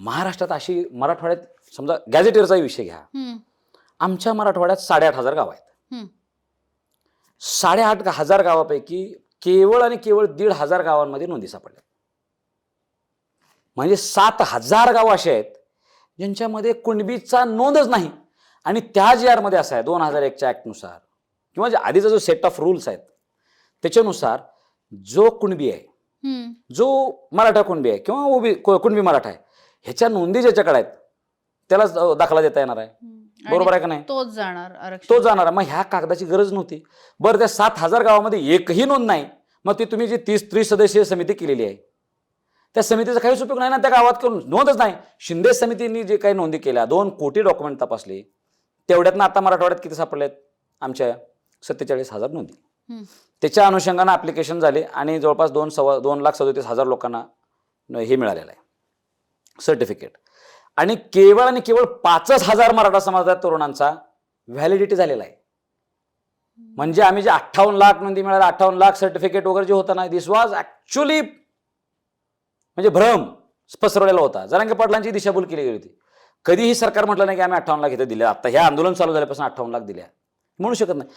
महाराष्ट्रात अशी मराठवाड्यात समजा गॅझेटियरचा विषय घ्या, आमच्या मराठवाड्यात 8,500 गाव आहेत. 8,500 गावापैकी केवळ आणि केवळ 1,500 गावांमध्ये नोंदी सापडल्या. म्हणजे 7,000 गाव असे आहेत ज्यांच्यामध्ये कुणबीचा नोंदच नाही. आणि त्या जी आरमध्ये असं आहे 2001च्या ऍक्टनुसार किंवा आधीचा जो सेट ऑफ रूल्स आहेत त्याच्यानुसार जो कुणबी आहे, जो मराठा कुणबी आहे किंवा ओबी कुणबी मराठा आहे, ह्याच्या नोंदी ज्याच्याकडे आहेत त्यालाच दाखला देता येणार आहे. बरोबर आहे का नाही? तोच जाणार आरक्षण. तो जाणार. मग ह्या कागदाची गरज नव्हती. बरं, त्या 7,000 गावामध्ये एकही नोंद नाही, मग ती तुम्ही जी 30 सदस्यीय समिती केलेली आहे त्या समितीचा काहीच उपयोग नाही ना. त्या गावात करून नोंदच नाही. शिंदे समितीने जे काही नोंदी केल्या 2 कोटी डॉक्युमेंट तपासले, तेवढ्यातनं आता मराठवाड्यात किती सापडलेत? आमच्या 47,000 नोंदी. त्याच्या अनुषंगानं ऍप्लिकेशन झाले आणि जवळपास 2,37,000 लोकांना हे मिळालेलं आहे सर्टिफिकेट. आणि केवळ 5,000 मराठा समाजात तरुणांचा व्हॅलिडिटी झालेला आहे. म्हणजे आम्ही जे 58 लाख नोंदी मिळाल्या, 58 लाख सर्टिफिकेट वगैरे जे होतं ना, दिस वॉज ऍक्च्युअली म्हणजे भ्रम पसरवलेला होता. जरांगे पाटलांची दिशाभूल केली गेली होती. कधीही सरकार म्हटलं नाही की आम्ही 58 लाख इथे दिले. आता हे आंदोलन चालू झाल्यापासून 58 लाख दिले म्हणू शकत नाही.